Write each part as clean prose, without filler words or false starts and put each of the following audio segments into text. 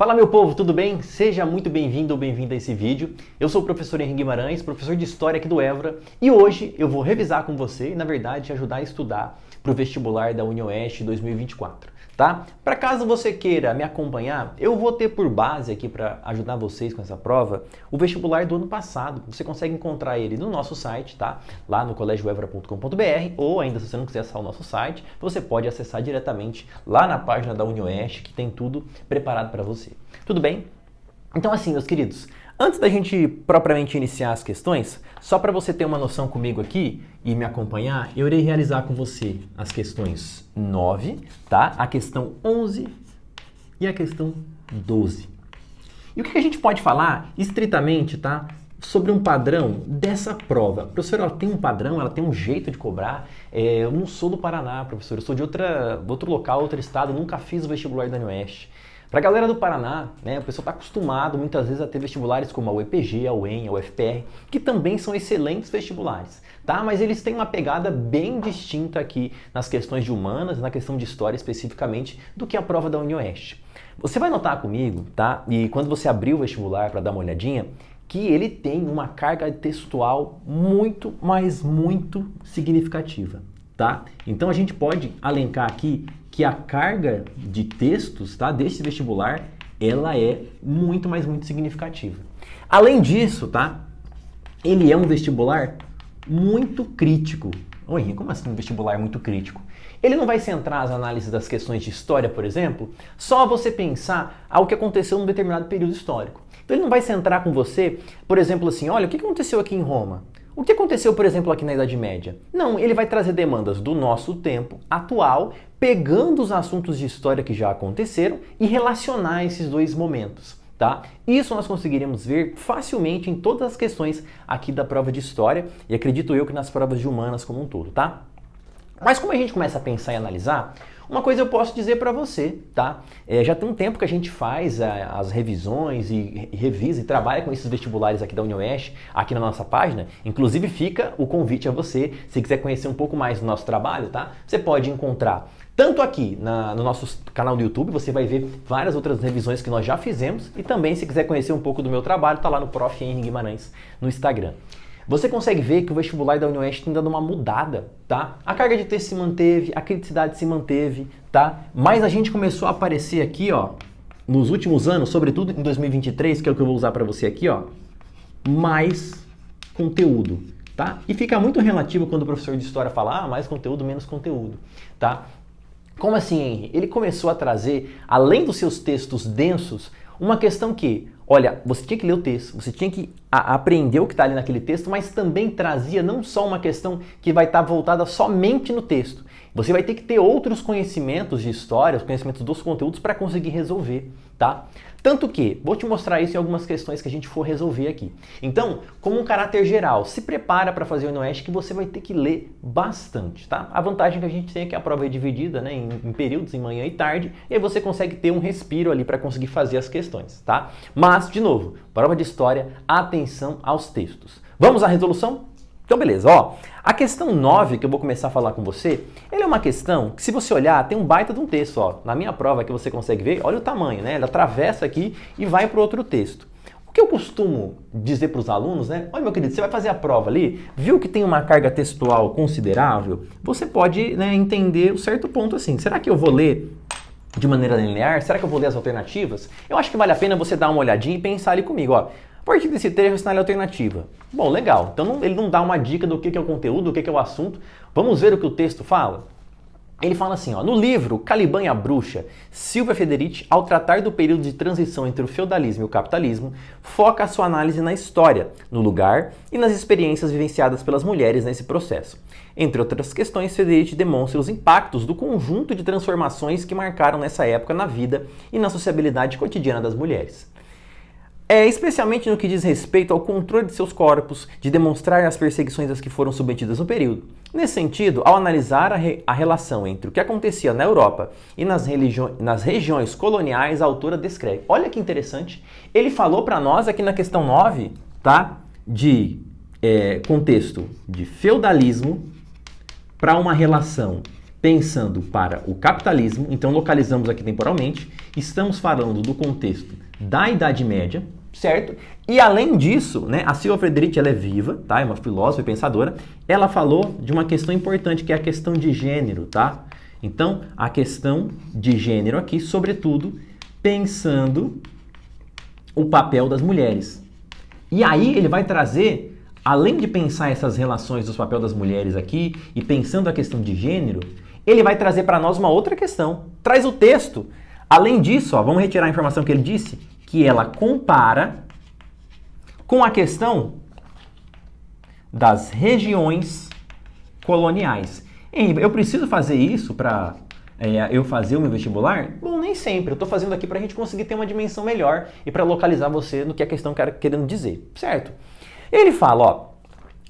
Fala meu povo, tudo bem? Seja muito bem-vindo ou bem-vinda a esse vídeo. Eu sou o professor Henrique Guimarães, professor de História aqui do Évora, e hoje eu vou revisar com você e, na verdade, te ajudar a estudar para o vestibular da UniOeste 2024, tá? Para caso você queira me acompanhar, eu vou ter por base aqui para ajudar vocês com essa prova o vestibular do ano passado. Você consegue encontrar ele no nosso site, tá? Lá no colégioevora.com.br, ou ainda se você não quiser acessar o nosso site, você pode acessar diretamente lá na página da UniOeste, que tem tudo preparado para você. Tudo bem? Então assim, meus queridos, antes da gente propriamente iniciar as questões, só para você ter uma noção comigo aqui e me acompanhar, eu irei realizar com você as questões 9, tá? A questão 11 e a questão 12. E o que a gente pode falar estritamente, tá? Sobre um padrão dessa prova. Professor, ela tem um padrão, ela tem um jeito de cobrar. Eu não sou do Paraná, professor, eu sou de outro local, outro estado, nunca fiz o vestibular da UniOeste. Para a galera do Paraná, né, o pessoal está acostumado muitas vezes a ter vestibulares como a UEPG, a UEM, a UFPR, que também são excelentes vestibulares, tá? Mas eles têm uma pegada bem distinta aqui nas questões de humanas, na questão de história especificamente, do que a prova da UniOeste. Você vai notar comigo, tá? E quando você abrir o vestibular para dar uma olhadinha, que ele tem uma carga textual muito, mas muito significativa, tá? Então a gente pode alencar aqui que a carga de textos, tá, desse vestibular, ela é muito, mas muito significativa. Além disso, tá, ele é um vestibular muito crítico. Oi, como assim um vestibular muito crítico? Ele não vai centrar as análises das questões de história, por exemplo, só você pensar ao que aconteceu num determinado período histórico. Então ele não vai centrar com você, por exemplo, assim, olha, o que aconteceu aqui em Roma? O que aconteceu, por exemplo, aqui na Idade Média? Não, ele vai trazer demandas do nosso tempo atual, pegando os assuntos de história que já aconteceram e relacionar esses dois momentos, tá? Isso nós conseguiremos ver facilmente em todas as questões aqui da prova de história e acredito eu que nas provas de humanas como um todo, tá? Mas como a gente começa a pensar e analisar, uma coisa eu posso dizer para você, tá? Já tem um tempo que a gente faz as revisões e revisa e trabalha com esses vestibulares aqui da UniOeste, aqui na nossa página. Inclusive fica o convite a você, se quiser conhecer um pouco mais do nosso trabalho, tá? Você pode encontrar tanto aqui no nosso canal do YouTube, você vai ver várias outras revisões que nós já fizemos, e também se quiser conhecer um pouco do meu trabalho, tá lá no Prof. Henrique Guimarães no Instagram. Você consegue ver que o vestibular da UniOeste tem dado uma mudada, tá? A carga de texto se manteve, a criticidade se manteve, tá? Mas a gente começou a aparecer aqui, ó, nos últimos anos, sobretudo em 2023, que é o que eu vou usar para você aqui, ó, mais conteúdo, tá? E fica muito relativo quando o professor de história fala, mais conteúdo, menos conteúdo, tá? Como assim, Henry? Ele começou a trazer, além dos seus textos densos, uma questão que, olha, você tinha que ler o texto, você tinha que aprender o que está ali naquele texto, mas também trazia não só uma questão que vai estar voltada somente no texto. Você vai ter que ter outros conhecimentos de história, os conhecimentos dos conteúdos para conseguir resolver, tá? Tanto que, vou te mostrar isso em algumas questões que a gente for resolver aqui. Então, como um caráter geral, se prepara para fazer o UniOeste que você vai ter que ler bastante, tá? A vantagem que a gente tem é que a prova é dividida, né, em períodos, em manhã e tarde, e aí você consegue ter um respiro ali para conseguir fazer as questões, tá? Mas, de novo, prova de história, atenção aos textos. Vamos à resolução? Então, beleza, ó. A questão 9, que eu vou começar a falar com você, ela é uma questão que, se você olhar, tem um baita de um texto, ó. Na minha prova que você consegue ver, olha o tamanho, né? Ela atravessa aqui e vai para o outro texto. O que eu costumo dizer para os alunos, né? Olha, meu querido, você vai fazer a prova ali, viu que tem uma carga textual considerável? Você pode, né, entender um certo ponto assim. Será que eu vou ler de maneira linear? Será que eu vou ler as alternativas? Eu acho que vale a pena você dar uma olhadinha e pensar ali comigo, ó. A partir desse trecho, assinale a alternativa. Bom, legal. Então ele não dá uma dica do que é o conteúdo, do que é o assunto. Vamos ver o que o texto fala? Ele fala assim, ó, no livro Caliban e a Bruxa, Silvia Federici, ao tratar do período de transição entre o feudalismo e o capitalismo, foca a sua análise na história, no lugar e nas experiências vivenciadas pelas mulheres nesse processo. Entre outras questões, Federici demonstra os impactos do conjunto de transformações que marcaram nessa época na vida e na sociabilidade cotidiana das mulheres. Especialmente no que diz respeito ao controle de seus corpos, de demonstrar as perseguições às que foram submetidas no período. Nesse sentido, ao analisar a relação entre o que acontecia na Europa e nas regiões coloniais, a autora descreve. Olha que interessante, ele falou para nós aqui na questão 9, tá? De contexto de feudalismo para uma relação pensando para o capitalismo, então localizamos aqui temporalmente, estamos falando do contexto da Idade Média, certo? E além disso, né, a Silvia Frederici, ela é viva, tá? É uma filósofa e pensadora, ela falou de uma questão importante, que é a questão de gênero, tá? Então, a questão de gênero aqui, sobretudo, pensando o papel das mulheres. E aí ele vai trazer, além de pensar essas relações dos papéis das mulheres aqui e pensando a questão de gênero, ele vai trazer para nós uma outra questão. Traz o texto. Além disso, ó, vamos retirar a informação que ele disse, que ela compara com a questão das regiões coloniais. Eu preciso fazer isso para eu fazer o meu vestibular? Bom, nem sempre. Eu estou fazendo aqui para a gente conseguir ter uma dimensão melhor e para localizar você no que a questão está querendo dizer, certo? Ele fala, ó,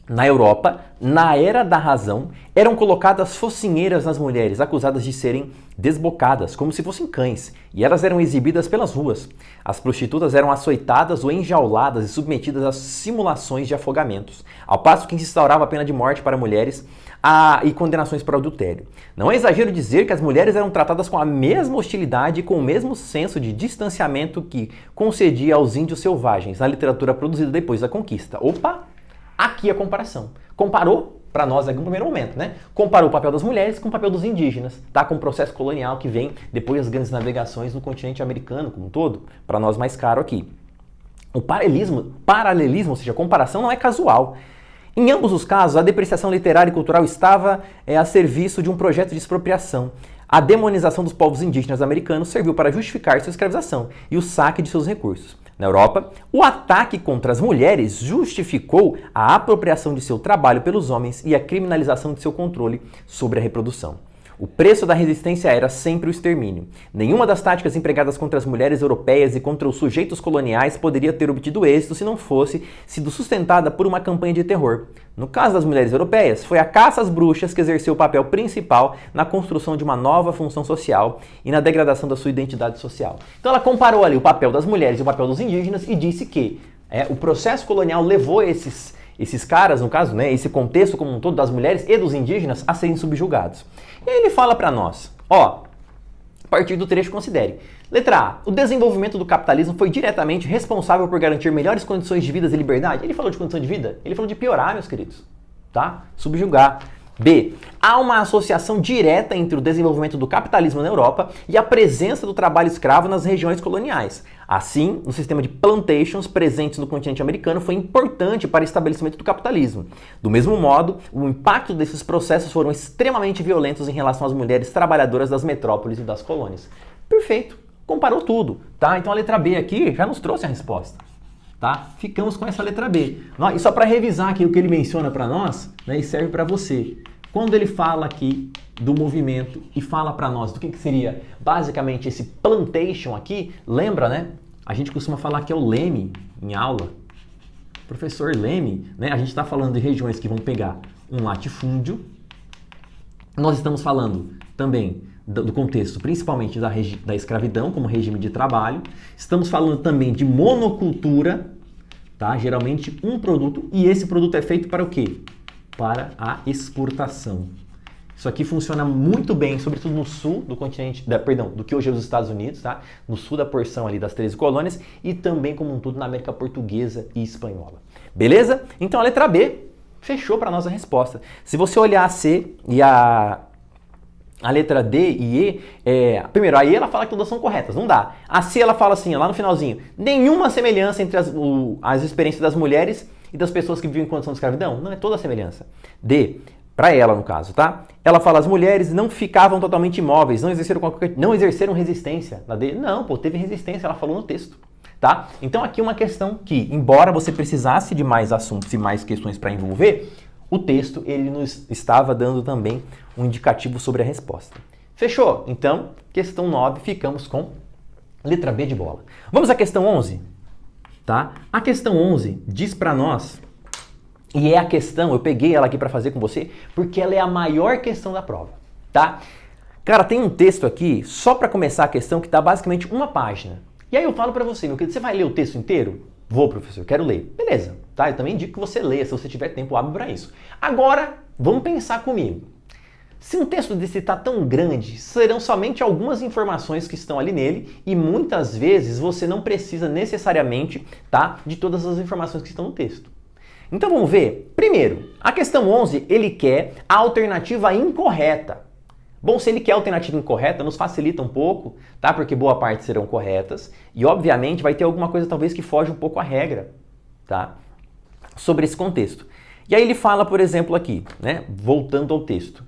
na Europa, na Era da Razão, eram colocadas focinheiras nas mulheres, acusadas de serem desbocadas, como se fossem cães, e elas eram exibidas pelas ruas. As prostitutas eram açoitadas ou enjauladas e submetidas a simulações de afogamentos, ao passo que se instaurava a pena de morte para mulheres e condenações por adultério. Não é exagero dizer que as mulheres eram tratadas com a mesma hostilidade e com o mesmo senso de distanciamento que concedia aos índios selvagens na literatura produzida depois da conquista. Opa! Aqui a comparação. Comparou, para nós aqui no primeiro momento, né? Comparou o papel das mulheres com o papel dos indígenas, tá? Com o processo colonial que vem depois das grandes navegações no continente americano como um todo, para nós mais caro aqui. O paralelismo, ou seja, a comparação não é casual. Em ambos os casos, a depreciação literária e cultural estava a serviço de um projeto de expropriação. A demonização dos povos indígenas americanos serviu para justificar sua escravização e o saque de seus recursos. Na Europa, o ataque contra as mulheres justificou a apropriação de seu trabalho pelos homens e a criminalização de seu controle sobre a reprodução. O preço da resistência era sempre o extermínio. Nenhuma das táticas empregadas contra as mulheres europeias e contra os sujeitos coloniais poderia ter obtido êxito se não fosse sido sustentada por uma campanha de terror. No caso das mulheres europeias, foi a caça às bruxas que exerceu o papel principal na construção de uma nova função social e na degradação da sua identidade social. Então ela comparou ali o papel das mulheres e o papel dos indígenas e disse que o processo colonial levou esses caras, no caso, né, esse contexto como um todo das mulheres e dos indígenas a serem subjugados. E aí ele fala para nós, ó, a partir do trecho considere. Letra A. O desenvolvimento do capitalismo foi diretamente responsável por garantir melhores condições de vida e liberdade. Ele falou de condição de vida? Ele falou de piorar, meus queridos. Tá? Subjugar. B. Há uma associação direta entre o desenvolvimento do capitalismo na Europa e a presença do trabalho escravo nas regiões coloniais. Assim, o sistema de plantations presentes no continente americano foi importante para o estabelecimento do capitalismo. Do mesmo modo, o impacto desses processos foram extremamente violentos em relação às mulheres trabalhadoras das metrópoles e das colônias. Perfeito. Comparou tudo, tá? Então a letra B aqui já nos trouxe a resposta. Tá? Ficamos com essa letra B. E só para revisar aqui o que ele menciona para nós, né, e serve para você. Quando ele fala aqui do movimento e fala para nós do que seria basicamente esse plantation aqui, lembra, né? A gente costuma falar que é o Leme em aula. Professor Leme, né? A gente está falando de regiões que vão pegar um latifúndio. Nós estamos falando também do contexto, principalmente da escravidão como regime de trabalho. Estamos falando também de monocultura, tá? Geralmente um produto, e esse produto é feito para o quê? Para a exportação. Isso aqui funciona muito bem, sobretudo no sul do continente, do que hoje é os Estados Unidos, tá? No sul da porção ali das 13 colônias e também como um todo na América Portuguesa e Espanhola. Beleza? Então a letra B fechou para nós a resposta. Se você olhar a C e a letra D e E, primeiro, a E ela fala que todas são corretas, não dá. A C ela fala assim, ó, lá no finalzinho, nenhuma semelhança entre as experiências das mulheres e das pessoas que vivem em condição de escravidão. Não, é toda a semelhança. D, para ela no caso, tá? Ela fala, as mulheres não ficavam totalmente imóveis, não exerceram resistência. Na D, não, teve resistência, ela falou no texto. Tá? Então aqui uma questão que, embora você precisasse de mais assuntos e mais questões para envolver, o texto ele nos estava dando também um indicativo sobre a resposta. Fechou? Então, questão 9, ficamos com letra B de bola. Vamos à questão 11? Tá? A questão 11 diz para nós, e é a questão, eu peguei ela aqui para fazer com você, porque ela é a maior questão da prova. Tá? Cara, tem um texto aqui, só para começar a questão, que dá basicamente uma página. E aí eu falo para você, meu querido, você vai ler o texto inteiro? Vou, professor, quero ler. Beleza, tá? Eu também indico que você leia, se você tiver tempo hábil para isso. Agora, vamos pensar comigo. Se um texto desse está tão grande, serão somente algumas informações que estão ali nele e muitas vezes você não precisa necessariamente, tá, de todas as informações que estão no texto. Então vamos ver. Primeiro, a questão 11, ele quer a alternativa incorreta. Bom, se ele quer a alternativa incorreta, nos facilita um pouco, tá? Porque boa parte serão corretas e obviamente vai ter alguma coisa talvez que foge um pouco à regra, tá? Sobre esse contexto. E aí ele fala, por exemplo, aqui, né? Voltando ao texto.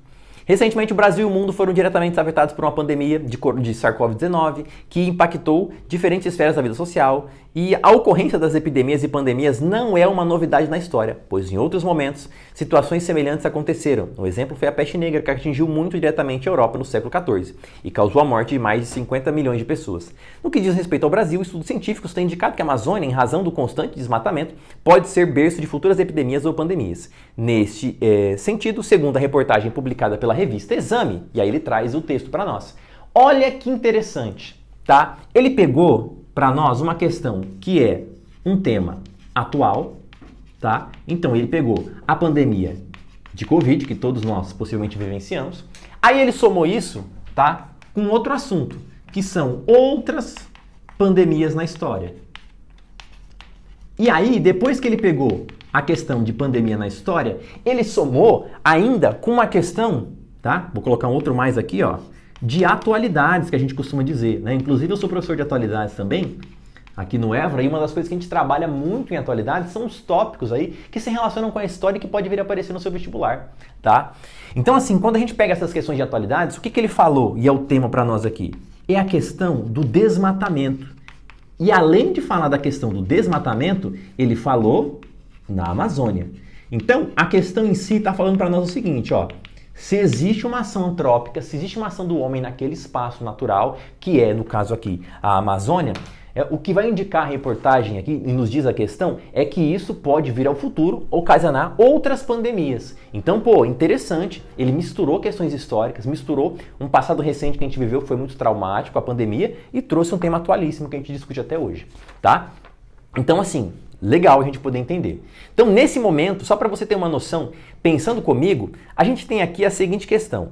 Recentemente, o Brasil e o mundo foram diretamente afetados por uma pandemia de SARS-CoV-19 que impactou diferentes esferas da vida social e a ocorrência das epidemias e pandemias não é uma novidade na história, pois em outros momentos situações semelhantes aconteceram. Um exemplo foi a peste negra, que atingiu muito diretamente a Europa no século XIV e causou a morte de mais de 50 milhões de pessoas. No que diz respeito ao Brasil, estudos científicos têm indicado que a Amazônia, em razão do constante desmatamento, pode ser berço de futuras epidemias ou pandemias. Neste sentido, segundo a reportagem publicada pela revista Exame, e aí ele traz o texto para nós. Olha que interessante, tá? Ele pegou para nós uma questão que é um tema atual, tá? Então ele pegou a pandemia de Covid, que todos nós possivelmente vivenciamos. Aí ele somou isso, tá, com outro assunto, que são outras pandemias na história. E aí, depois que ele pegou a questão de pandemia na história, ele somou ainda com uma questão, tá? Vou colocar um outro mais aqui, ó, de atualidades, que a gente costuma dizer, né? Inclusive eu sou professor de atualidades também, aqui no Évora, e uma das coisas que a gente trabalha muito em atualidades são os tópicos aí que se relacionam com a história e que pode vir a aparecer no seu vestibular, tá? Então assim, quando a gente pega essas questões de atualidades, o que ele falou, e é o tema para nós aqui? É a questão do desmatamento. E além de falar da questão do desmatamento, ele falou na Amazônia. Então, a questão em si está falando para nós o seguinte, ó. Se existe uma ação antrópica, se existe uma ação do homem naquele espaço natural, que é, no caso aqui, a Amazônia, o que vai indicar a reportagem aqui, e nos diz a questão, é que isso pode vir ao futuro ocasionar outras pandemias. Então, pô, interessante, ele misturou questões históricas, misturou um passado recente que a gente viveu, que foi muito traumático, a pandemia, e trouxe um tema atualíssimo que a gente discute até hoje, tá? Então, assim, legal a gente poder entender. Então, nesse momento, só para você ter uma noção, pensando comigo, a gente tem aqui a seguinte questão.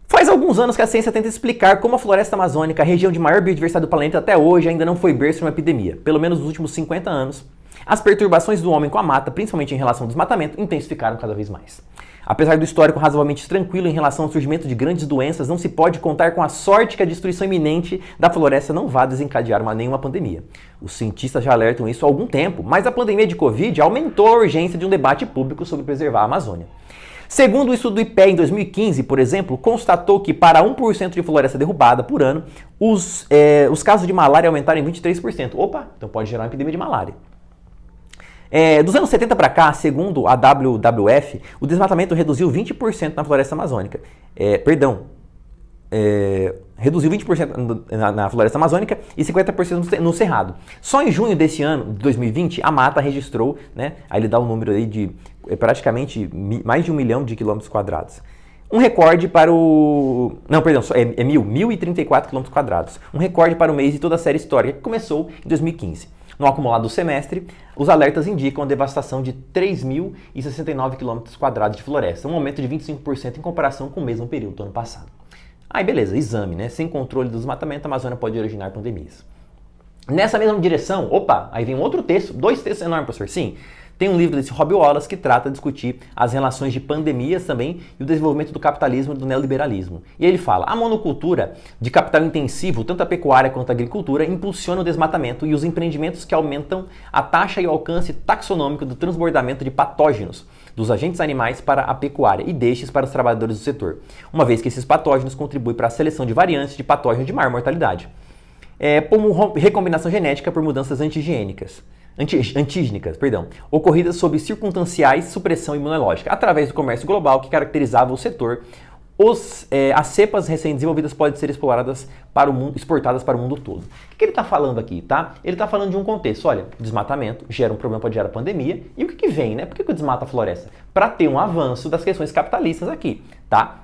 Faz alguns anos que a ciência tenta explicar como a floresta amazônica, a região de maior biodiversidade do planeta até hoje, ainda não foi berço de uma epidemia. Pelo menos nos últimos 50 anos, as perturbações do homem com a mata, principalmente em relação ao desmatamento, intensificaram cada vez mais. Apesar do histórico razoavelmente tranquilo em relação ao surgimento de grandes doenças, não se pode contar com a sorte que a destruição iminente da floresta não vá desencadear nenhuma pandemia. Os cientistas já alertam isso há algum tempo, mas a pandemia de Covid aumentou a urgência de um debate público sobre preservar a Amazônia. Segundo o estudo do IPEA em 2015, por exemplo, constatou que para 1% de floresta derrubada por ano, os casos de malária aumentaram em 23%. Opa, então pode gerar uma epidemia de malária. Dos anos 70 para cá, segundo a WWF, o desmatamento reduziu 20% na floresta amazônica. Reduziu 20% na floresta amazônica e 50% no cerrado. Só em junho desse ano, de 2020, a mata registrou, né, aí ele dá um número aí de praticamente mais de 1 milhão de quilômetros quadrados. Um recorde para o... Não, perdão, é 1.034 quilômetros quadrados. Um recorde para o mês de toda a série histórica, que começou em 2015. No acumulado do semestre, os alertas indicam a devastação de 3.069 quilômetros quadrados de floresta, um aumento de 25% em comparação com o mesmo período do ano passado. Aí beleza, exame, né? Sem controle do desmatamento, a Amazônia pode originar pandemias. Nessa mesma direção, opa, aí vem um outro texto, 2 textos enormes, professor, sim. Tem um livro desse Robbie Wallace que trata de discutir as relações de pandemias também e o desenvolvimento do capitalismo e do neoliberalismo. E ele fala, a monocultura de capital intensivo, tanto a pecuária quanto a agricultura, impulsiona o desmatamento e os empreendimentos que aumentam a taxa e o alcance taxonômico do transbordamento de patógenos dos agentes animais para a pecuária e destes para os trabalhadores do setor, uma vez que esses patógenos contribuem para a seleção de variantes de patógenos de maior mortalidade, como recombinação genética por mudanças antigênicas, ocorridas sob circunstanciais supressão imunológica, através do comércio global que caracterizava o setor. As cepas recém-desenvolvidas podem ser exportadas para o mundo todo. O que ele está falando aqui, tá? Ele está falando de um contexto. Olha, desmatamento gera um problema, pode gerar pandemia. E o que vem, né? Por que desmata a floresta? Para ter um avanço das questões capitalistas aqui, tá?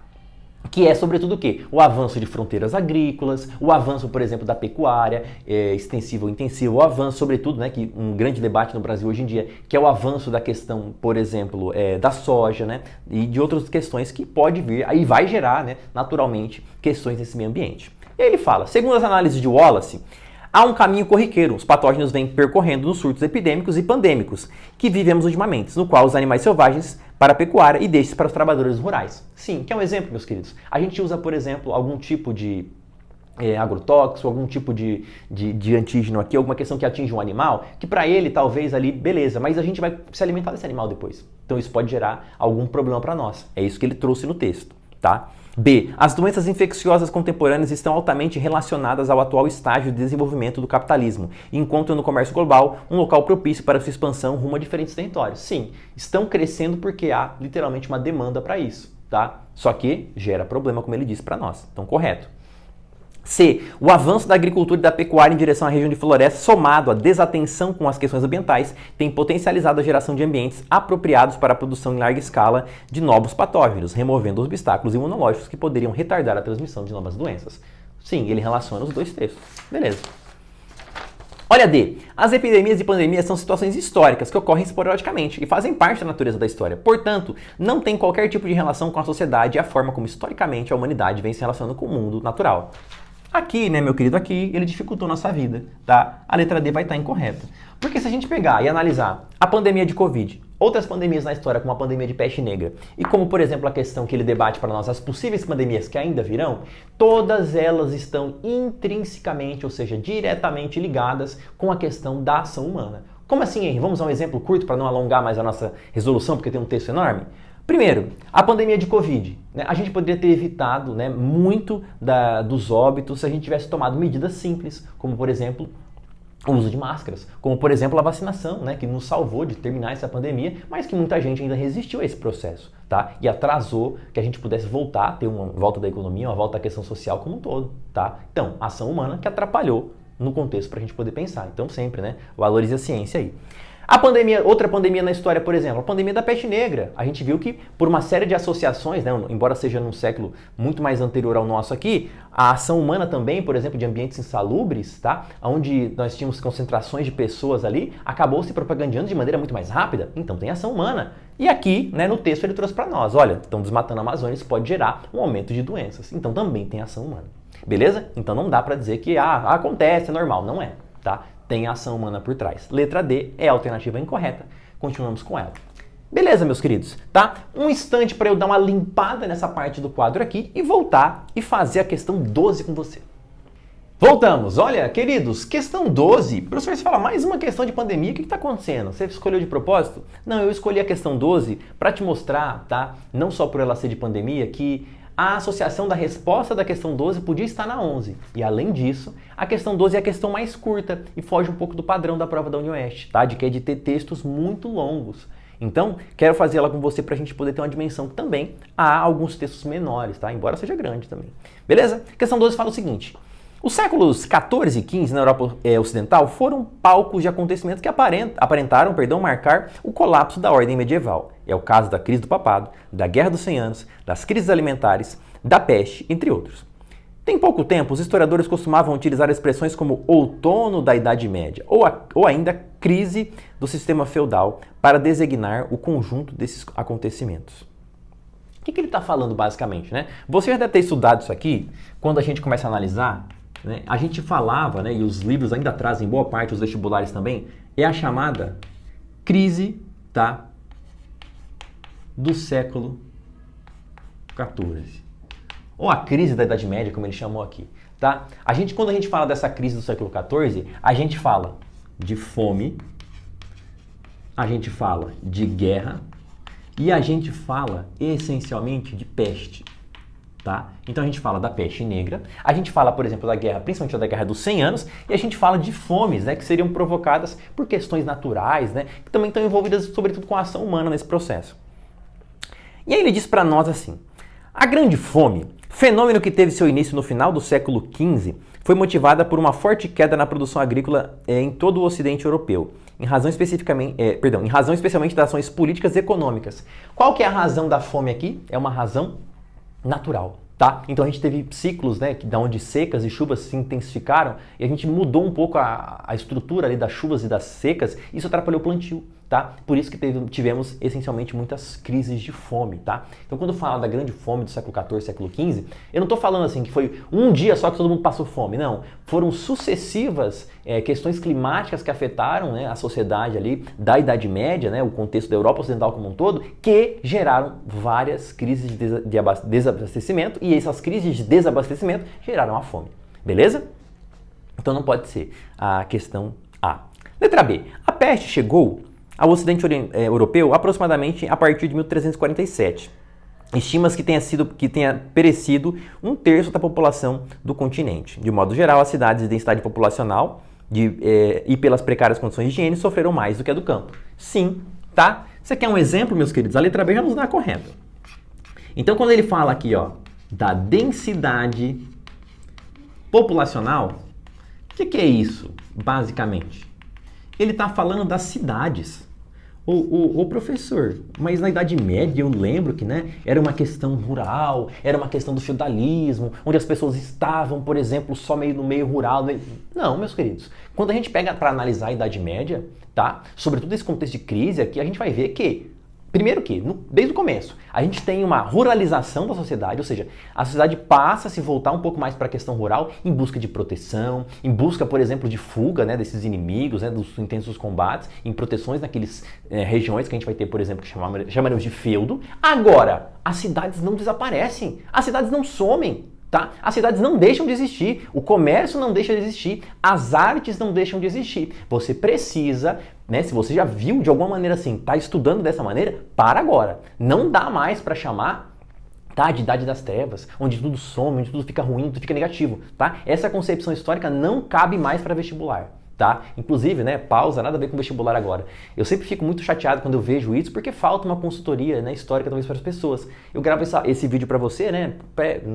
que é sobretudo o quê? O avanço de fronteiras agrícolas, o avanço, por exemplo, da pecuária extensiva ou intensiva, o avanço, sobretudo, né, que um grande debate no Brasil hoje em dia, que é o avanço da questão, por exemplo, da soja, né, e de outras questões que pode vir, aí vai gerar, né, naturalmente, questões nesse meio ambiente. E aí ele fala, segundo as análises de Wallace, há um caminho corriqueiro, os patógenos vêm percorrendo nos surtos epidêmicos e pandêmicos que vivemos ultimamente, no qual os animais selvagens para a pecuária e destes para os trabalhadores rurais. Sim, que é um exemplo, meus queridos. A gente usa, por exemplo, algum tipo de agrotóxico, algum tipo de antígeno aqui, alguma questão que atinge um animal, que para ele talvez ali, beleza, mas a gente vai se alimentar desse animal depois. Então isso pode gerar algum problema para nós. É isso que ele trouxe no texto, tá? B. As doenças infecciosas contemporâneas estão altamente relacionadas ao atual estágio de desenvolvimento do capitalismo e encontram no comércio global um local propício para sua expansão rumo a diferentes territórios. Sim, estão crescendo porque há literalmente uma demanda para isso, tá? Só que gera problema, como ele disse para nós. Então, correto. C. O avanço da agricultura e da pecuária em direção à região de floresta, somado à desatenção com as questões ambientais, tem potencializado a geração de ambientes apropriados para a produção em larga escala de novos patógenos, removendo obstáculos imunológicos que poderiam retardar a transmissão de novas doenças. Sim, ele relaciona os dois textos. Beleza. Olha D. As epidemias e pandemias são situações históricas que ocorrem esporadicamente e fazem parte da natureza da história. Portanto, não tem qualquer tipo de relação com a sociedade e a forma como historicamente a humanidade vem se relacionando com o mundo natural. Aqui, né, meu querido, aqui ele dificultou nossa vida, tá? A letra D vai estar incorreta. Porque se a gente pegar e analisar a pandemia de Covid, outras pandemias na história, como a pandemia de peste negra, e como, por exemplo, a questão que ele debate para nós, as possíveis pandemias que ainda virão, todas elas estão intrinsecamente, ou seja, diretamente ligadas com a questão da ação humana. Como assim, Henry? Vamos a um exemplo curto para não alongar mais a nossa resolução, porque tem um texto enorme? Primeiro, a pandemia de Covid. Né? A gente poderia ter evitado, né, muito dos óbitos se a gente tivesse tomado medidas simples, como, por exemplo, o uso de máscaras, como, por exemplo, a vacinação, né, que nos salvou de terminar essa pandemia, mas que muita gente ainda resistiu a esse processo, tá? E atrasou que a gente pudesse voltar, ter uma volta da economia, uma volta da questão social como um todo, tá? Então, a ação humana que atrapalhou no contexto para a gente poder pensar. Então, sempre, né, valorize a ciência aí. A pandemia, outra pandemia na história, por exemplo, a pandemia da peste negra. A gente viu que por uma série de associações, né, embora seja num século muito mais anterior ao nosso aqui, a ação humana também, por exemplo, de ambientes insalubres, tá? Onde nós tínhamos concentrações de pessoas ali, acabou se propagandeando de maneira muito mais rápida. Então tem ação humana. E aqui, né, no texto ele trouxe para nós, olha, estão desmatando a Amazônia, isso pode gerar um aumento de doenças. Então também tem ação humana. Beleza? Então não dá para dizer que acontece, é normal. Não é, tá? Tem ação humana por trás. Letra D é a alternativa incorreta. Continuamos com ela. Beleza, meus queridos, tá? Um instante para eu dar uma limpada nessa parte do quadro aqui e voltar e fazer a questão 12 com você. Voltamos. Olha, queridos, questão 12. Professor, você fala mais uma questão de pandemia, o que está acontecendo? Você escolheu de propósito? Não, eu escolhi a questão 12 para te mostrar, tá? Não só por ela ser de pandemia, que a associação da resposta da questão 12 podia estar na 11. E além disso, a questão 12 é a questão mais curta e foge um pouco do padrão da prova da UniOeste, tá? De que é de ter textos muito longos. Então, quero fazer ela com você para a gente poder ter uma dimensão que também há alguns textos menores, tá? Embora seja grande também. Beleza? Questão 12 fala o seguinte. Os séculos 14 e 15 na Europa Ocidental foram palcos de acontecimentos que aparentaram marcar o colapso da ordem medieval. É o caso da crise do papado, da Guerra dos 100 Anos, das crises alimentares, da peste, entre outros. Tem pouco tempo, os historiadores costumavam utilizar expressões como outono da Idade Média ou ainda crise do sistema feudal para designar o conjunto desses acontecimentos. O que ele está falando basicamente, né? Você já deve ter estudado isso aqui quando a gente começa a analisar. Né? A gente falava, né, e os livros ainda trazem boa parte, os vestibulares também, é a chamada crise, tá, do século XIV. Ou a crise da Idade Média, como ele chamou aqui. Tá? Quando a gente fala dessa crise do século XIV, a gente fala de fome, a gente fala de guerra e a gente fala essencialmente de peste. Tá? Então a gente fala da peste negra, a gente fala, por exemplo, da guerra, principalmente da Guerra dos 100 Anos, e a gente fala de fomes, né, que seriam provocadas por questões naturais, né, que também estão envolvidas, sobretudo, com a ação humana nesse processo. E aí ele diz para nós assim, a Grande Fome, fenômeno que teve seu início no final do século XV, foi motivada por uma forte queda na produção agrícola em todo o Ocidente europeu, em razão especialmente das ações políticas e econômicas. Qual que é a razão da fome aqui? É uma razão natural, Tá? Então a gente teve ciclos, né, da onde secas e chuvas se intensificaram e a gente mudou um pouco a estrutura ali das chuvas e das secas, isso atrapalhou o plantio, tá? Por isso que tivemos essencialmente muitas crises de fome, tá? Então quando eu falo da grande fome do século XIV, século XV, eu não estou falando assim que foi um dia só que todo mundo passou fome, não. Foram sucessivas questões climáticas que afetaram, né, a sociedade ali da Idade Média, né, o contexto da Europa Ocidental como um todo, que geraram várias crises de desabastecimento e essas crises de desabastecimento geraram a fome, beleza? Então não pode ser a questão A. Letra B. A peste chegou ao Ocidente Europeu aproximadamente a partir de 1347. Estima-se que tenha perecido um terço da população do continente. De modo geral, as cidades de densidade populacional e pelas precárias condições de higiene sofreram mais do que a do campo. Sim, tá? Você quer um exemplo, meus queridos? A letra B já nos dá correta. Então, quando ele fala aqui, ó, da densidade populacional, o que é isso, basicamente? Ele está falando das cidades. O professor, mas na Idade Média eu lembro que, né, era uma questão rural, era uma questão do feudalismo, onde as pessoas estavam, por exemplo, só no meio rural. Não, meus queridos, quando a gente pega para analisar a Idade Média, tá, sobretudo nesse contexto de crise aqui, a gente vai ver que, primeiro que, desde o começo, a gente tem uma ruralização da sociedade, ou seja, a sociedade passa a se voltar um pouco mais para a questão rural em busca de proteção, em busca, por exemplo, de fuga, né, desses inimigos, né, dos intensos combates, em proteções naqueles regiões que a gente vai ter, por exemplo, que chamaremos de feudo. Agora, as cidades não desaparecem, as cidades não somem. Tá? As cidades não deixam de existir, o comércio não deixa de existir, as artes não deixam de existir. Você precisa, né, se você já viu de alguma maneira assim, está estudando dessa maneira, para agora. Não dá mais para chamar, tá, de Idade das Trevas, onde tudo some, onde tudo fica ruim, tudo fica negativo. Tá? Essa concepção histórica não cabe mais para vestibular. Tá? Inclusive, né, pausa, nada a ver com vestibular agora. Eu sempre fico muito chateado quando eu vejo isso, porque falta uma consultoria, né, histórica talvez para as pessoas. Eu gravo esse vídeo para você, né,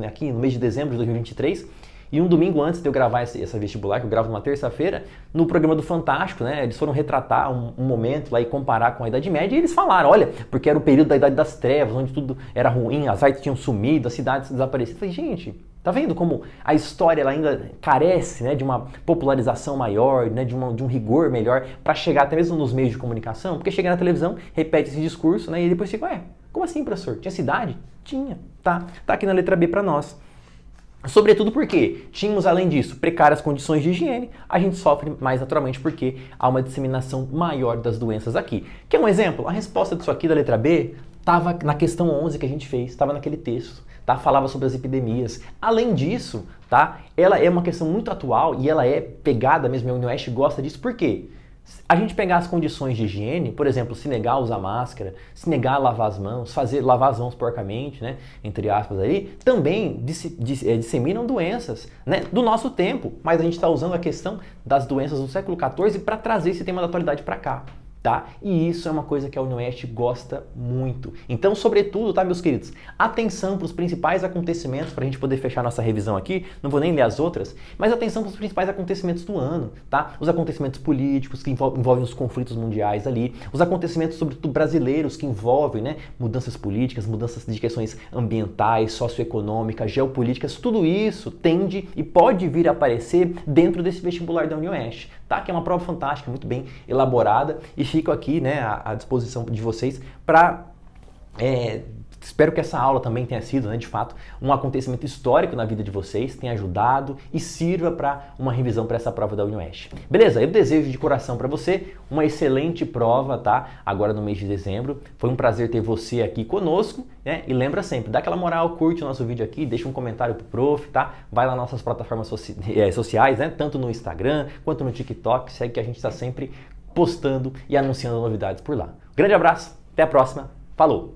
aqui no mês de dezembro de 2023, e um domingo antes de eu gravar essa vestibular, que eu gravo numa terça-feira, no programa do Fantástico, né, eles foram retratar um momento lá e comparar com a Idade Média, e eles falaram, olha, porque era o período da Idade das Trevas, onde tudo era ruim, as artes tinham sumido, as cidades desapareciam. Eu falei, gente, tá vendo como a história ela ainda carece, né, de uma popularização maior, né, de um rigor melhor para chegar até mesmo nos meios de comunicação? Porque chega na televisão, repete esse discurso, né, e depois fica, ué, como assim, professor? Tinha cidade? Tinha, tá aqui na letra B para nós. Sobretudo porque tínhamos, além disso, precárias condições de higiene, a gente sofre mais naturalmente porque há uma disseminação maior das doenças aqui. Quer um exemplo? A resposta disso aqui da letra B estava na questão 11 que a gente fez, estava naquele texto, tá? Falava sobre as epidemias. Além disso, tá? Ela é uma questão muito atual e ela é pegada mesmo, a UniOeste gosta disso, por quê? A gente pegar as condições de higiene, por exemplo, se negar a usar máscara, se negar a lavar as mãos, lavar as mãos porcamente, né, entre aspas aí, também disseminam doenças, né, do nosso tempo. Mas a gente está usando a questão das doenças do século XIV para trazer esse tema da atualidade para cá. Tá? E isso é uma coisa que a UniOeste gosta muito. Então, sobretudo, tá, meus queridos, atenção para os principais acontecimentos, para a gente poder fechar nossa revisão aqui, não vou nem ler as outras, mas atenção para os principais acontecimentos do ano, tá? Os acontecimentos políticos que envolvem os conflitos mundiais ali, os acontecimentos, sobretudo, brasileiros que envolvem, né, mudanças políticas, mudanças de questões ambientais, socioeconômicas, geopolíticas, tudo isso tende e pode vir a aparecer dentro desse vestibular da UniOeste, tá? Que é uma prova fantástica, muito bem elaborada, e fico aqui, né, à disposição de vocês para... espero que essa aula também tenha sido, né, de fato, um acontecimento histórico na vida de vocês, tenha ajudado e sirva para uma revisão para essa prova da UniOeste. Beleza? Eu desejo de coração para você uma excelente prova, tá? Agora no mês de dezembro. Foi um prazer ter você aqui conosco, né? E lembra sempre, dá aquela moral, curte o nosso vídeo aqui, deixa um comentário pro prof, tá? Vai lá nas nossas plataformas sociais, né? Tanto no Instagram quanto no TikTok, segue que a gente está sempre postando e anunciando novidades por lá. Grande abraço, até a próxima, falou!